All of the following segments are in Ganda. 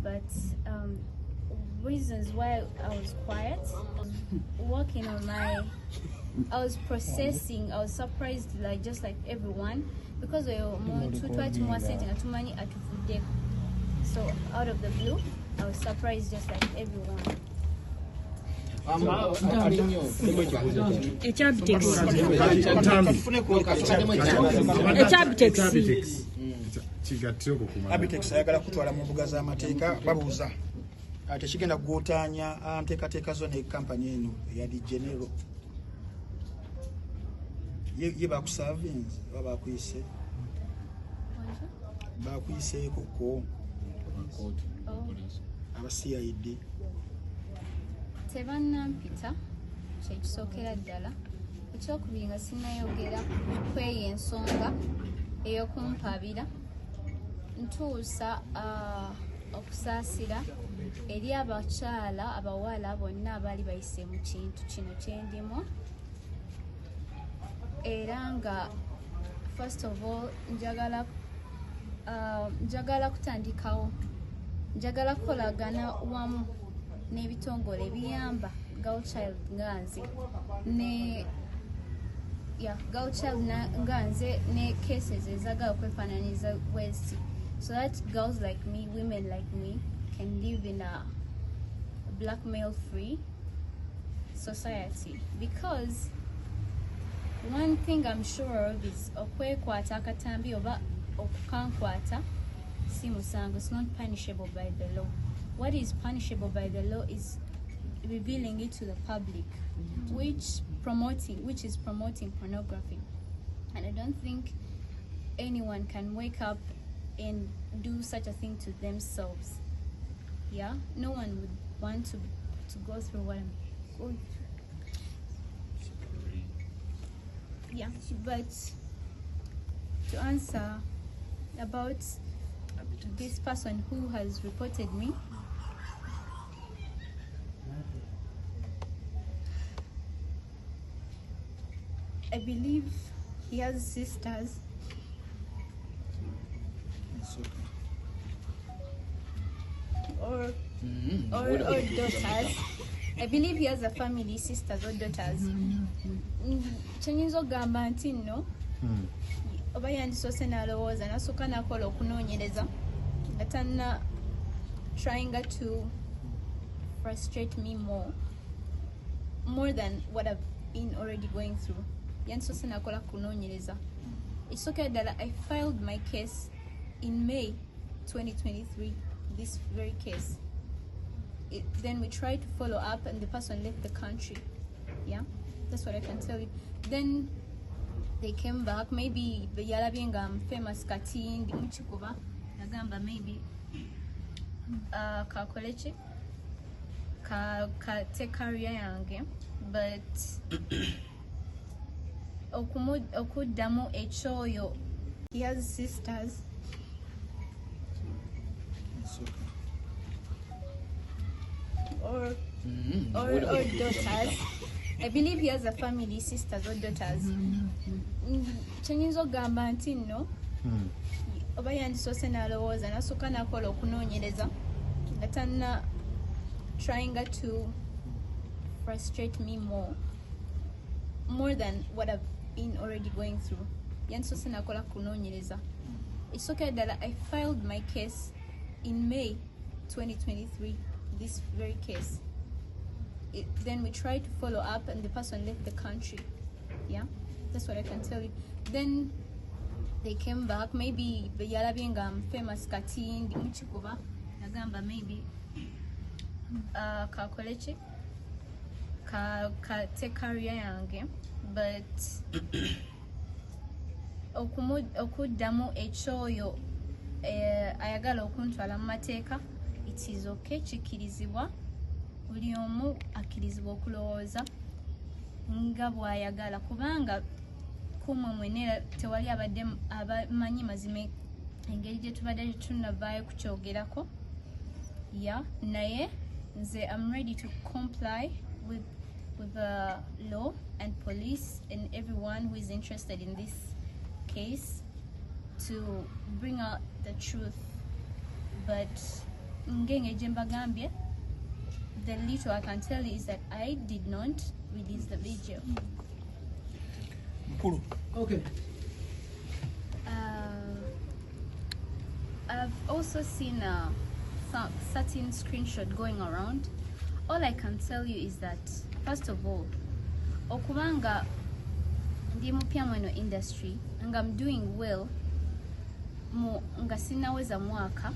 but reasons why I was quiet, working on I was processing. I was surprised, like just like everyone, because we were so out of the blue, I was surprised just like everyone. Abtex ayagala kutwala mu mbuga z'amateeka babuuza ate kigenda gwotanya nteekateeka zo ne kampani eno eya General ye bakusavinze oba bakuyiseeko ko aba CID tebannampita kyekisookera ddala. Ekyokubiri nga sinnayogera kweyo ensonga ey'okumpaabira ntuusa okusaasira eri abakyala abawala bonna abaali bayise mu kintu kino kyendimu, era nga first of all njagala kutandikawo, njagala kukolagana wamu n'ebitongole ebiyamba girl child nga nze girl child nga nze ne cases ezagala okwefaananiza West, so that girls like me, women like me, can live in a blackmail free society. Because one thing I'm sure of is okwekwata akatambi oba okukankwata si musango. It's not punishable by the law. What is punishable by the law is revealing it to the public, which is promoting pornography. And I don't think anyone can wake up and do such a thing to themselves. Yeah, no one would want to go through what I'm going through. Yeah, but to answer about this person who has reported me, I believe he has sisters. Or daughters. I believe he has a family, sisters or daughters. Chenyizo gamba nti no. Oba yandisoose n'alowooza n'asooka n'akola okunoonyereza nga trying to frustrate me more than what I've been already going through. Yandisoose n'akola kunoonyereza. It's okay that I filed my case in May 2023, this very case. Then we tried to follow up and the person left the country. Yeah, that's what I can tell you. Then they came back, maybe yalabye nga famous kati ndi mukikuba nagamba maybe kakolechi te career yange, but okuddamu ekyoyo. He has sisters. Or daughters. I believe he has a family, sisters or daughters. Chenyizo gamba nti no. Oba yandisoose n'alowooza n'asooka n'akola okunoonyereza nga trying to frustrate me more than what I've been already going through. Yandisoose n'akola kunoonyereza. It's okay that I filed my case in May 2023, this very case. Then we tried to follow up and the person left the country. Yeah, that's what I can tell you. Then they came back, maybe yalabye nga famous kati ndi mukikuba nagamba maybe kakolechi te career yange, but okuddamu ekyoyo ayagala okuntwala mu mateeka, it is okay, kikirizibwa. Buli omu akirizibwa okulowooza nga bw'ayagala, kubanga kumwe mwenera tewali abadde abamanyi mazima engeri gye tubadde tunavaayo kukyogerako. Yeah, naye nze I'm ready to comply with the law and police and everyone who is interested in this case to bring out the truth. But ngenge jembagambye, the little I can tell you is that I did not release the video. Okay. I've also seen some certain screenshot going around. All I can tell you is that, first of all, okubanga ndi mupya mu industry and I'm doing well, nga sinaweza mwaka.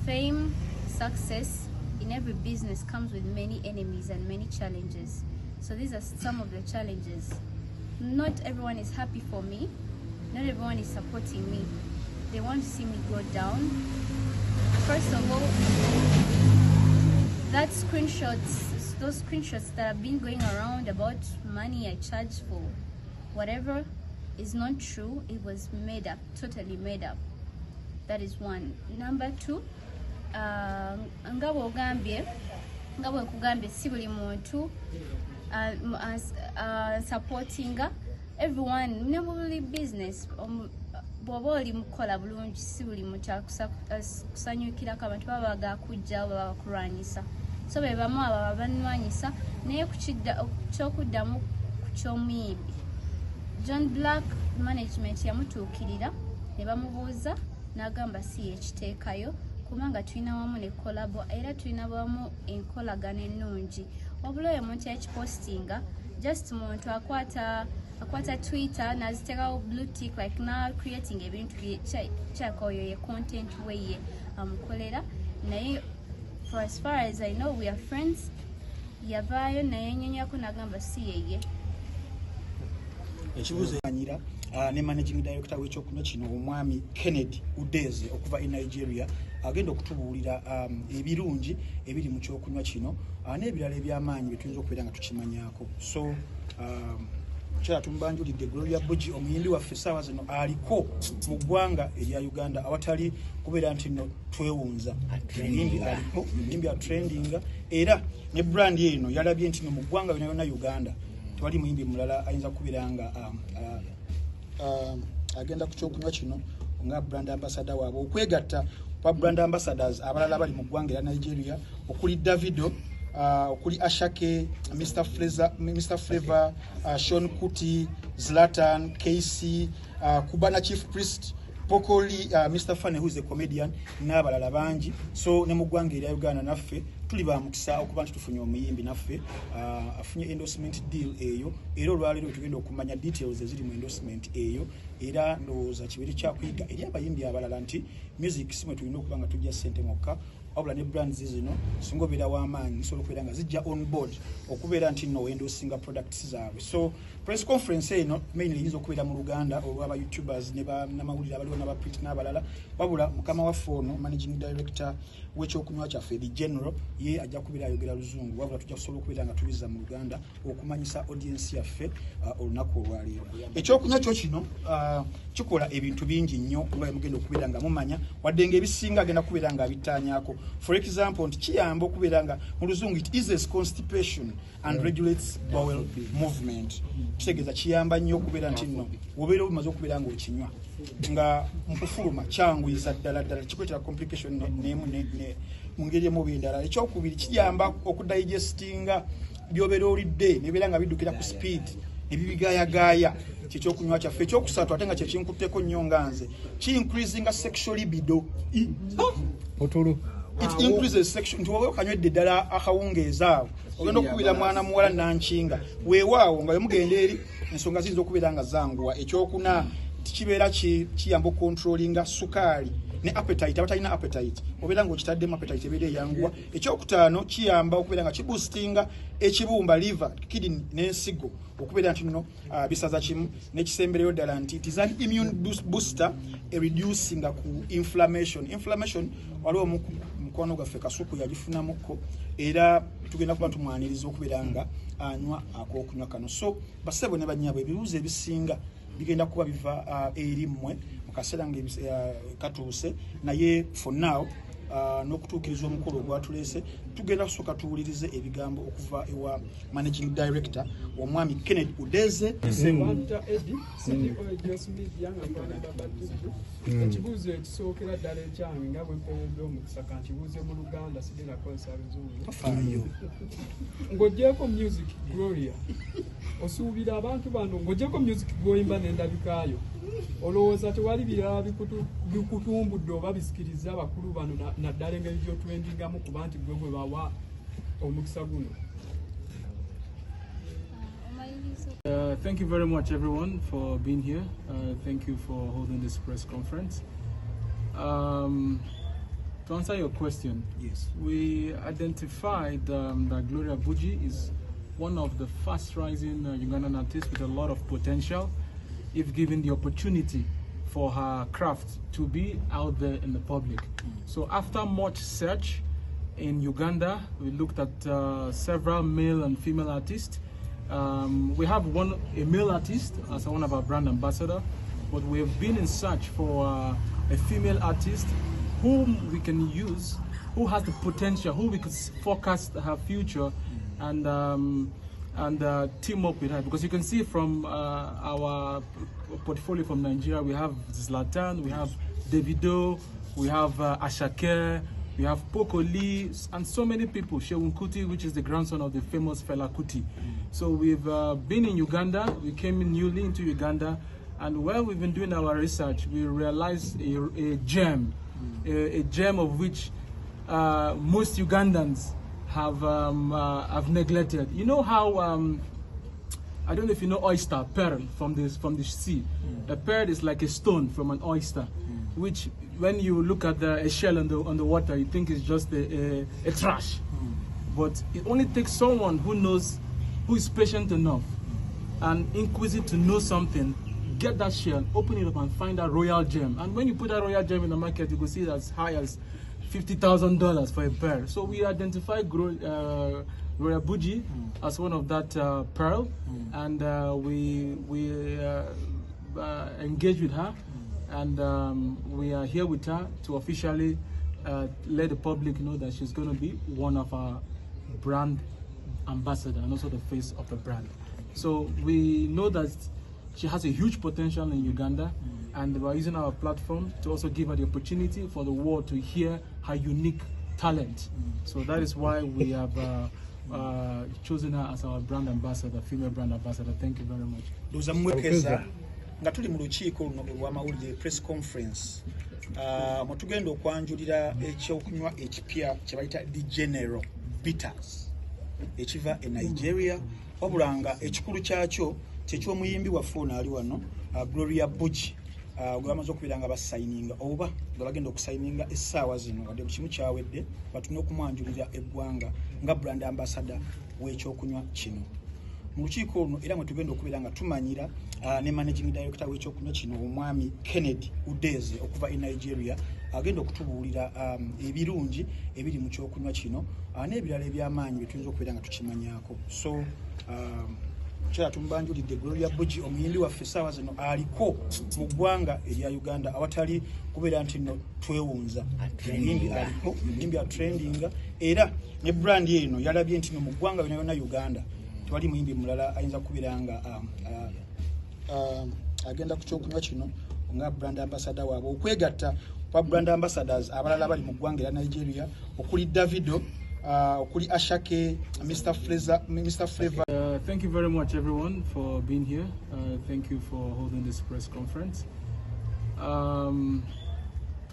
Fame, success in every business comes with many enemies and many challenges. So these are some of the challenges. Not everyone is happy for me. Not everyone is supporting me. They want to see me go down. First of all, those screenshots that have been going around about money I charge for whatever is not true. It was made up, totally made up. That is one. Number two, ngabo kugambye si buli muntu supporting everyone in business. Bwoba oli mukola bulungi si buli muntu akusanyukirako, abantu baba bagakujja baba bakulwanyisa, so be bamu abo banwanyisa. Naye kyokuddamu ky'omuyimbi John Black management yamutuukirira ne bamubuuza n'agamba si ekiteekayo kubanga tulina wamu ne kolabo era tulina wamu enkolagana ennungi. Wabula oyo omuntu yakipostinga just muntu akwata Twitter naziteekawo blue tick like now creating ebintu kyakoyo ye content weye amukolera. Naye for as far as I know we are friends. Yavaayo naye nyonyako n'agamba si yeye. Ekibuuzo anyira ne managing director w'ekyokunywa kino omwami Kennedy Udeze okuva in Nigeria agenda okutubuulira ebirungi ebiri mu kyokunywa kino n'ebirala eby'amaanyi bye tuyinza okubeera nga tukimanyaako. So kyala tumbanjulidde Gloria Buggie omuyimbi waffe essaawa zino aliko mu ggwanga erya Uganda awatali kubeera nti no twewunza. Omuyimbi atrendinga era ne brand eno yalabye nti no mu ggwanga yonna Uganda tewali muyimbi mulala ayinza kubeera nga agenda ku kyokunywa kino nga brand ambassador waabwe, okwegatta kwa brand ambassadors abalala bali mu ggwanga erya Nigeria okuli Davido, okuli Ashake, Mr. Flavor, Sean Kuti, Zlatan, KC, Kubana Chief Priest, Pokoli, Mr. Fane who is a comedian n'abalala bangi. So ne mu ggwanga erya Uganda naffe tuli ba mukisa okuba nti tufunye omuyimbi naffe afunye endorsement deal eyo, era olwaleero tugenda okumanya details eziri mu endorsement eyo, era ndowooza kibiri kyakuyiga eri abayimbi abalala nti music simwe tulina okuba nga tujja ssente mokka, wabula ne brands zino singa obeera w'amaanyi zisobola okubeera nga zijja on board okubeera nti no endorsinga products zaabwe. So press conference eno mainly yinza okubeera mu Luganda olw'aba YouTubers ne bannamawulire abaliwo n'abaprint n'abalala, wabula mukama waffe ono managing director w'ekyokunywa kyaffe the general ye ajja kubeera ayogera Luzungu, wabula tujja kusobola okubeera nga tubiza mu Luganda okumanyisa audience yaffe olunaku olwaleero. Ekyokunywa kyo kino kikola ebintu bingi nnyo nga mugenda okubeera nga mumanya, wadde ng'ebisinga agenda kubeera nga abittaanyaako. For example, nti kiyamba okubeera nga mu Luzungu it eases constipation and regulates bowel movement. Kitegeeza kiyamba nnyo okubeera nti nno wobeera obumaze okubeera nga okinywa nga mukufuluma kyanguyiza ddala kikuletera complication mu ngeri emu bindala. Ekyokubiri kiyamba okudigestinga byobeera olidde nebeera nga biddukira ku speed nebibigayagaya kyekyokunywa kyaffe. Ekyokusatu ate nga kyekinkutteko nnyo nga nze ki-increasinga sexual libido. It increases sexual nti wowe okanywedde ddala akawungeeza awo ogenda okukubira mwana muwala nankinga weewaawo nga wemugenda eri ensonga ziyinza okubeera nga zanguwa. Ekyokuna kibeera kiyamba okontrolinga sukaali ne appetite, abatalina appetite obeera ng'okitaddemu appetite ebeera eyanguwa. Ekyokutaano kiyamba okubeera nga kiboostinga ekibumba liver, kidney n'ensigo okubeera nti nno bisaza kimu, n'ekisembereyo ddala nti it is an immune booster reducinga ku inflammation. Inflammation waliwo mukwano gwaffe Kasuku yagifunamukko era tugenda kuba tumwaniriza okubeera nga anywa ak'okunywa kano. So basebo ne bannyabwe ebibuuzo ebisinga bigenda kuba biva eri mmwe mu kaseera nga katuuse, naye for now n'okutuukiriza omukolo ogwatuleese tugenda kusooka tuwulirize ebigambo okuva ewa managing director omwami Kennedy Udeze. Ekibuuzo ekisookera ddala ekyange nga bwe mpeeredde omukisa ka nkibuuze mu Luganda sigenda kozesa Luzungu. Ng'oggyeko music gloria osuubira abantu bano ng'oggyeko music gw'oyimba n'endabikaayo olowooza tewali birala bikutumbudde oba bisikiriza abakulu bano naddala engeri gy'otwendingamu kuba nti gwe bwe bawa omukisa guno? Thank you very much, everyone, for being here. Thank you for holding this press conference. To answer your question, Yes. we identified that Gloria Buggie is one of the fast-rising Ugandan artists with a lot of potential, if given the opportunity for her craft to be out there in the public. So after much search in Uganda, we looked at several male and female artists. We have a male artist as one of our brand ambassador, but we have been in search for a female artist whom we can use, who has the potential, who we could forecast her future and team up with her. Because you can see from our portfolio from Nigeria, we have Zlatan, we have Davido, we have Ashake, we have Poco Lee, and so many people. Shegun Kuti, which is the grandson of the famous Fela Kuti. So we've been in Uganda. We came in newly into Uganda, and while we've been doing our research, we realized a gem of which most Ugandans have neglected. You know how I don't know if you know oyster, pearl from the sea. A pearl is like a stone from an oyster, which when you look at a shell on the water, you think it's just a trash. But it only takes someone who is patient enough and inquisitive to know something, get that shell, open it up and find that royal gem. And when you put that royal gem in the market, you can see it as high as $50,000 for a pearl. So we identified Gloria Buggie as one of that pearl, and we engaged with her, and we are here with her to officially let the public know that she's going to be one of our brand ambassador and also the face of the brand. So we know that she has a huge potential in Uganda, and we're using our platform to also give her the opportunity for the world to hear her unique talent. So that is why we have chosen her as our brand ambassador, female brand ambassador. Thank you very much. Nga tuli mu lukiiko luno olw'amawulire press conference mwetugenda okwanjulira ekyokunywa ekipya kye bayita the general bitters ekiva e Nigeria, wabula nga ekikulu kyakyo kyeky'omuyimbi waffe ono ali wano Gloria Buggie gwe bamaze okubeera nga basayininga oba nga bagenda okusayininga essaawa zino wadde ku kimu kyawedde batune okumwanjulira eggwanga nga brand ambassador w'ekyokunywa kino. Mu lukiiko luno era mwe tugenda okubeera nga tumanyira ne managing director w'ekyokunywa kino omwami Kennedy Udeze okuva e Nigeria agenda okutubuulira ebirungi ebiri mu kyokunywa kino n'ebirala eby'amaanyi bye tuyinza okubeera nga tukimanyaako. So kyera tumbanjulidde Gloria Buggie omuyimbi waffe essaawa zino aliko mu ggwanga erya Uganda awatali kubeera nti nno twewunza. Omuyimbi aliko, omuyimbi atrendinga, era ne brand eno yalabye nti no mu ggwanga yonna Uganda tewali muyimbi mulala ayinza kubeera nga agenda ku kyokunywa kino nga brand ambassador waabwe, okwegatta kwa brand ambassadors abalala bali mu ggwanga erya Nigeria okuli Davido, okuli Ashake, Mr. Flavor. Thank you very much, everyone, for being here. Thank you for holding this press conference. To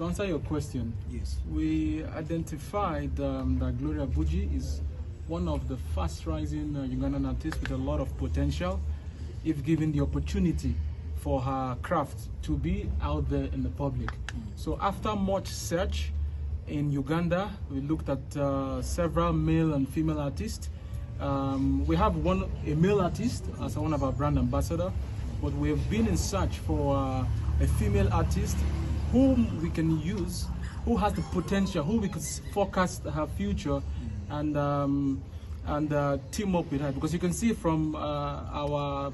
answer your question, Yes. we identified that Gloria Buggie is one of the fast-rising Ugandan artists with a lot of potential, if given the opportunity for her craft to be out there in the public. So after much search in Uganda, we looked at several male and female artists. We have a male artist as one of our brand ambassador, but we have been in search for a female artist whom we can use, who has the potential, who we could forecast her future and team up with her. Because you can see from our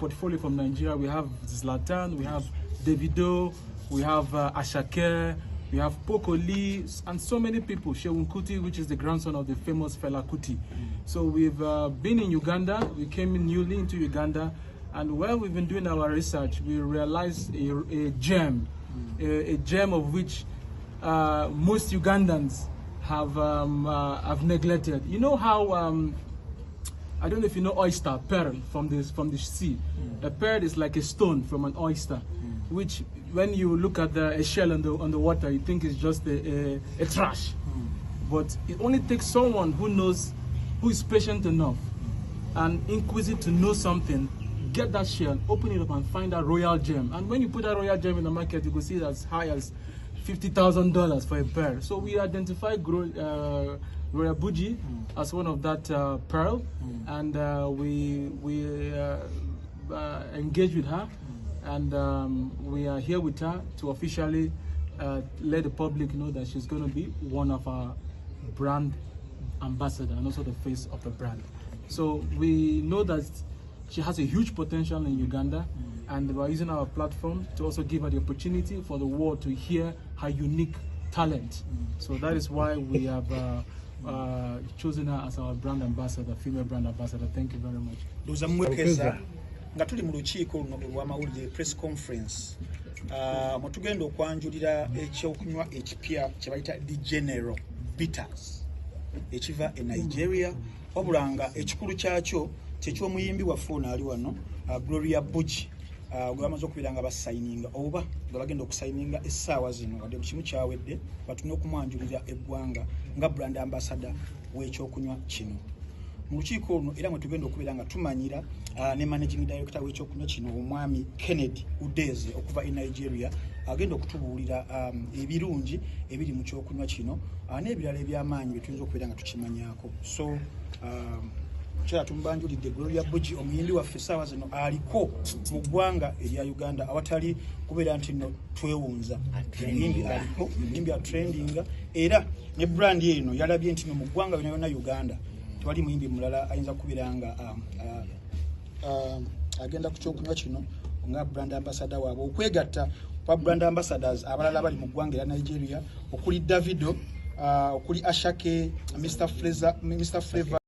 portfolio from Nigeria, we have Zlatan, we have Davido, we have Ashake, We have Poco Lee and so many people. Shegun Kuti, which is the grandson of the famous Fela Kuti. So we've been in Uganda. We came in newly into Uganda, and while we've been doing our research, we realized a gem of which most Ugandans have neglected. You know how I don't know if you know oyster, pearl from the sea. A pearl is like a stone from an oyster, which when you look at a shell on the water, you think it's just a trash. But it only takes someone who is patient enough and inquisitive to know something, get that shell, open it up and find that royal gem. And when you put that royal gem in the market, you can see it as high as $50,000 for a pearl. So we identify Gloria Buggie as one of that pearl, and we engage with her, and we are here with her to officially let the public know that she's going to be one of our brand ambassador and also the face of the brand. So we know that she has a huge potential in Uganda, and we're using our platform to also give her the opportunity for the world to hear her unique talent. So that is why we have chosen her as our brand ambassador, female brand ambassador. Thank you very much. Nga tuli mu lukiiko luno olw'amawulire press conference mutugenda okwanjulira ekyokunywa ekipya kye bayita the general bitters ekiva e Nigeria, wabula nga ekikulu kyakyo kyeky'omuyimbi waffe ono ali wano Gloria Buggie gwe bamaze okubeera nga basayininga oba nga bagenda okusayininga essaawa zino wadde kimu kyawedde batune okumwanjulira eggwanga nga brand ambassador w'ekyokunywa kino. Mu lukiiko luno era mwe tugenda okubeera nga tumanyira ne managing director w'ekyokunywa kino omwami Kennedy Udeze okuva e Nigeria agenda okutubuulira ebirungi ebiri mu kyokunywa kino n'ebirala eby'amaanyi bye tuyinza okubeera nga tukimanyaako. So kyala tumbanjulidde Gloria Buggie omuyimbi waffe essaawa zino aliko mu ggwanga erya Uganda awatali kubeera nti nno twewunza. Omuyimbi aliko, omuyimbi atrendinga, era ne brand eno yalabye nti no mu ggwanga yonna Uganda tewali muyimbi mulala ayinza kubeera nga agenda ku kyokunywa kino nga brand ambassador waabwe, okwegatta kwa brand ambassadors abalala bali mu ggwanga erya Nigeria okuli Davido, okuli Ashake, Mr. Flavor